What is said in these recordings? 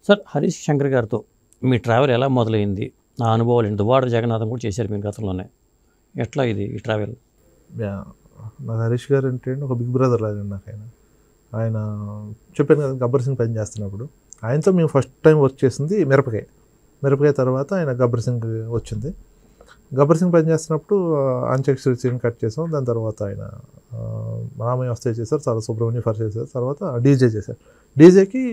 Sir Harish Shankar గారితో మీ travel ఎలా మొదలైంది, నా అనుభవాలు ఏంటి? దువ్వాడ జగన్నాథం కూడా చేశారు మీరు గతంలోనే, ఎట్లా ఇది ఈ ట్రావెల్? నాకు హరీష్ గారు అంటే ఒక బిగ్ బ్రదర్ లాగా నాకు ఆయన చెప్పాను కదా గబ్బర్ సింగ్ పని చేస్తున్నప్పుడు ఆయనతో మేము ఫస్ట్ టైం వర్క్ చేసింది మిరపకాయ తర్వాత ఆయన గబ్బర్ సింగ్ వచ్చింది. గబ్బర్ సింగ్ పని చేస్తున్నప్పుడు అంత్యక్షరి సీన్ కట్ చేసాం. దాని తర్వాత ఆయన రామయ్య వస్తే చేశారు, తర్వాత సుబ్రహ్మణ్య ఫర్ చేశారు, తర్వాత డీజే చేశారు. డీజేకి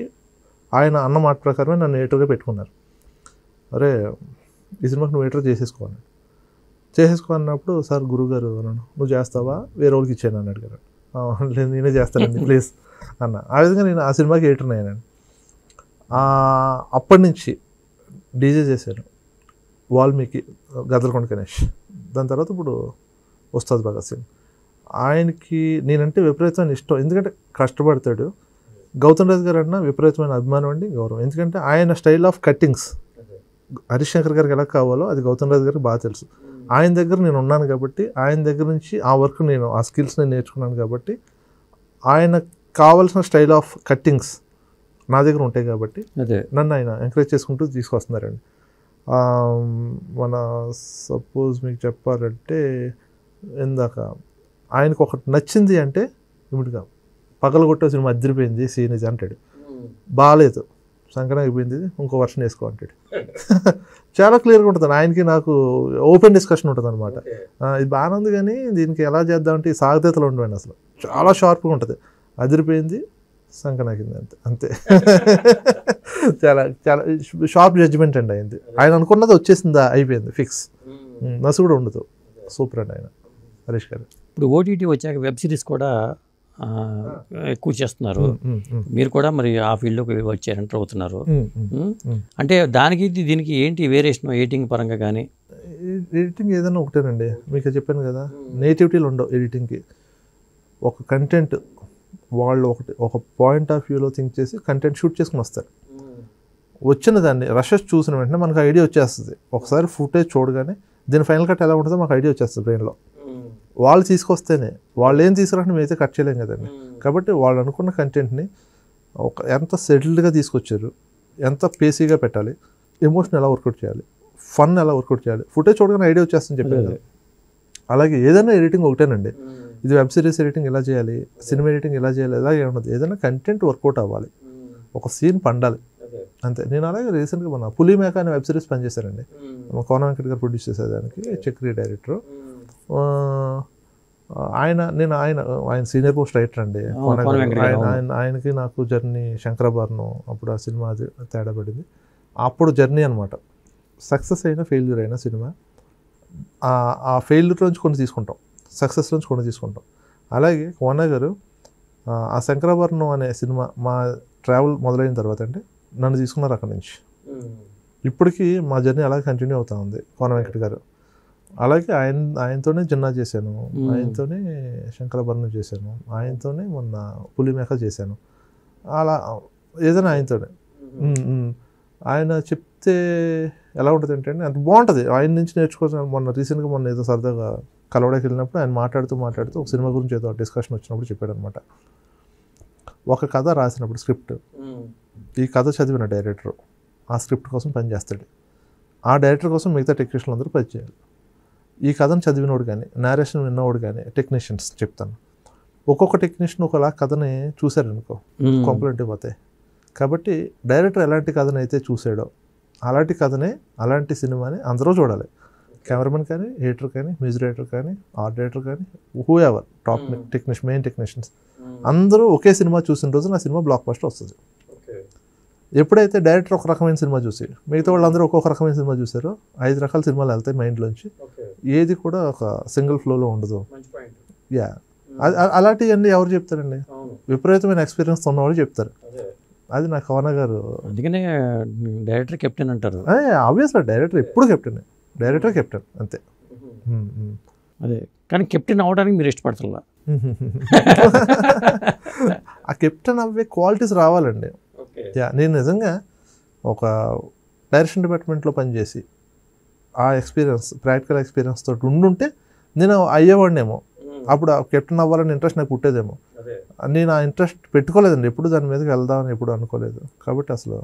ఆయన అన్న మాట ప్రకారమే నన్ను ఎయిటర్గా పెట్టుకున్నారు. అరే ఈ సినిమాకి నువ్వు ఎయిటర్ చేసుకోవాలన్నప్పుడు సార్ గురుగారు అన్నాను, నువ్వు చేస్తావా వేరే వాళ్ళకి ఇచ్చాను అని అడిగారు. లేదు నేనే చేస్తానండి ప్లీజ్ అన్న. ఆ విధంగా నేను ఆ సినిమాకి ఎయిటర్ని అయ్యాను. అప్పటి నుంచి డీజే చేశాను, వాల్మీకి, గద్దలకొండ గణేష్, దాని తర్వాత ఇప్పుడు ఉస్తాద్ భగత్ సింగ్. ఆయనకి నేనంటే విపరీతమైన ఇష్టం, ఎందుకంటే కష్టపడతాడు. గౌతమ్ రాజు గారు అన్న విపరీతమైన అభిమానం అండి, గౌరవం. ఎందుకంటే ఆయన style of cuttings Harish Shankar గారికి ఎలా కావాలో అది గౌతమ్ రాజు గారికి బాగా తెలుసు. ఆయన దగ్గర నేను ఉన్నాను కాబట్టి, ఆయన దగ్గర నుంచి ఆ వర్క్ నేను ఆ స్కిల్స్ నేను నేర్చుకున్నాను కాబట్టి, ఆయన కావాల్సిన స్టైల్ ఆఫ్ కట్టింగ్స్ నా దగ్గర ఉంటాయి కాబట్టి నన్ను ఆయన ఎంకరేజ్ చేసుకుంటూ తీసుకొస్తున్నారండి. మన సపోజ్ మీకు చెప్పాలంటే ఇందాక ఆయనకు ఒకటి నచ్చింది అంటే ఇమిడిగా పగలగొట్టే సినిమా అదిరిపోయింది సీన్ ఇది అంటాడు, బాగాలేదు సంక్రాంతి అయిపోయింది ఇంకో వర్షన్ వేసుకో అంటాడు. చాలా క్లియర్గా ఉంటుంది ఆయనకి, నాకు ఓపెన్ డిస్కషన్ ఉంటుంది అనమాట. ఇది బాగానే ఉంది కానీ దీనికి ఎలా చేద్దామంటే ఈ సాగతీతలు ఉండవండి, అసలు చాలా షార్ప్గా ఉంటుంది. అదిరిపోయింది సంకనాకింది అంతే అంతే. చాలా చాలా షార్ప్ జడ్జిమెంట్ అండి అయింది. ఆయన అనుకున్నది వచ్చేసిందా అయిపోయింది ఫిక్స్, నసు కూడా ఉండదు. సూపర్ అండి ఆయన హరీష్ గారు. ఇప్పుడు ఓటీటీ వచ్చాక వెబ్ సిరీస్ కూడా ఎక్కువ చేస్తున్నారు, మీరు కూడా మరి ఆ ఫీల్డ్లోకి వచ్చారు, ఎంటర్ అవుతున్నారు. అంటే దానికి దీనికి ఏంటి వేరియేషన్ ఎడిటింగ్ పరంగా? కానీ ఎడిటింగ్ ఏదైనా ఒకటేనండి, మీకు చెప్పాను కదా, నేటివిటీలు ఉండవు ఎడిటింగ్కి. ఒక కంటెంట్ వాళ్ళు ఒక పాయింట్ ఆఫ్ వ్యూలో థింక్ చేసి కంటెంట్ షూట్ చేసుకుని వస్తారు. వచ్చిన దాన్ని రషెస్ చూసిన వెంటనే మనకు ఐడియా వచ్చేస్తుంది. ఒకసారి ఫుటేజ్ చూడగానే దీని ఫైనల్ కట్ ఎలా ఉంటుందో మాకు ఐడియా వచ్చేస్తుంది బ్రెయిన్లో. వాళ్ళు తీసుకొస్తేనే, వాళ్ళు ఏం తీసుకురాని మేమైతే కట్ చేయలేం కదండి. కాబట్టి వాళ్ళు అనుకున్న కంటెంట్ని ఎంత సెటిల్డ్గా తీసుకొచ్చారు, ఎంత పేసీగా పెట్టాలి, ఎమోషన్ ఎలా వర్కౌట్ చేయాలి, ఫన్ ఎలా వర్కౌట్ చేయాలి, ఫుటేజ్ చూడగానే ఐడియా వచ్చేస్తుందని చెప్పాను. అలాగే ఏదైనా ఎడిటింగ్ ఒకటేనండి, ఇది వెబ్ సిరీస్ ఎడిటింగ్ ఎలా చేయాలి, సినిమా ఎడిటింగ్ ఎలా చేయాలి, ఎలా ఉండదు. ఏదైనా కంటెంట్ వర్కౌట్ అవ్వాలి, ఒక సీన్ పండాలి అంతే. నేను అలాగే రీసెంట్గా మన పులిమేక అనే వెబ్ సిరీస్ పనిచేశానండి. కోన వెంకట్ గారు ప్రొడ్యూస్ చేసేదానికి చక్రి డైరెక్టర్. ఆయన సీనియర్ పోస్ట్ రైటర్ అండి. ఆయనకి నాకు జర్నీ శంకరాభరణం అప్పుడు ఆ సినిమా అది తేడా పడింది. అప్పుడు జర్నీ అనమాట. సక్సెస్ అయినా ఫెయిల్యూర్ అయినా సినిమా ఆ ఫెయిల్యూర్ నుంచి కొన్ని తీసుకుంటాం, సక్సెస్ నుంచి కొన్ని తీసుకుంటాం. అలాగే కోన గారు ఆ శంకరాభరణం అనే సినిమా మా ట్రావెల్ మొదలైన తర్వాత అంటే నన్ను తీసుకున్నారు అక్కడి నుంచి. ఇప్పటికీ మా జర్నీ అలాగే కంటిన్యూ అవుతూ ఉంది. కోన వెంకట్ గారు అలాగే ఆయనతోనే జిన్నా చేశాను, ఆయనతోనే శంకరాభరణం చేశాను, ఆయనతోనే మొన్న పులిమేక చేశాను. అలా ఏదైనా ఆయనతోనే. ఆయన చెప్తే ఎలా ఉంటుంది అంటే అంత బాగుంటుంది, ఆయన నుంచి నేర్చుకోవచ్చు. మొన్న ఏదో సరదాగా కలవడానికి వెళ్ళినప్పుడు ఆయన మాట్లాడుతూ ఒక సినిమా గురించి ఏదో డిస్కషన్ వచ్చినప్పుడు చెప్పాడు అనమాట. ఒక కథ రాసినప్పుడు స్క్రిప్ట్, ఈ కథ చదివిన డైరెక్టర్ ఆ స్క్రిప్ట్ కోసం పనిచేస్తాడు. ఆ డైరెక్టర్ కోసం మిగతా టెక్నీషియన్లు అందరూ పనిచేయాలి. ఈ కథను చదివినోడు కానీ, నేరేషన్ విన్నవాడు కానీ, టెక్నీషియన్స్ చెప్తాను, ఒక్కొక్క టెక్నీషియన్ ఒకలా కథని చూశారనుకో కొంపలంటే పోతాయి. కాబట్టి డైరెక్టర్ ఎలాంటి కథను అయితే చూసాడో అలాంటి కథనే, అలాంటి సినిమాని అందరూ చూడాలి. కెమెరామెన్ కానీ, ఎడిటర్ కానీ, మ్యూజిక్ డైరెక్టర్ కానీ, ఆర్ట్ డైరెక్టర్ కానీ, who ever top technician, main technicians అందరూ ఒకే సినిమా చూసిన రోజు నా సినిమా బ్లాక్ బస్టర్ వస్తుంది. ఎప్పుడైతే డైరెక్టర్ ఒక రకమైన సినిమా చూసి మిగతా వాళ్ళందరూ ఒక్కొక్క రకమైన సినిమా చూసారో 5 రకాల సినిమాలు వెళ్తాయి మైండ్లోంచి, ఏది కూడా ఒక సింగిల్ ఫ్లోలో ఉండదు. యా, అలాంటివన్నీ ఎవరు చెప్తారండి? విపరీతమైన ఎక్స్పీరియన్స్ ఉన్నవాళ్ళు చెప్తారు. అది నా కోన గారు. అందుకనే డైరెక్టర్ కెప్టెన్ అంటారు. ఆబ్వియస్గా డైరెక్టర్ ఎప్పుడు కెప్టెన్, డైరెక్టర్ కెప్టెన్ అంతే. అదే, కానీ కెప్టెన్ అవ్వడానికి మీరు ఇష్టపడతారా? ఆ కెప్టెన్ అవ్వే క్వాలిటీస్ రావాలండి. యా, నేను నిజంగా ఒక డైరెక్షన్ డిపార్ట్మెంట్లో పనిచేసి ఆ ఎక్స్పీరియన్స్, ప్రాక్టికల్ ఎక్స్పీరియన్స్ తోటి ఉండుంటే నేను అయ్యేవాడినేమో. అప్పుడు ఆ కెప్టెన్ అవ్వాలని ఇంట్రెస్ట్ నాకు పుట్టేదేమో. నేను ఆ ఇంట్రెస్ట్ పెట్టుకోలేదండి, ఎప్పుడు దాని మీదకి వెళ్దామని ఎప్పుడు అనుకోలేదు. కాబట్టి అసలు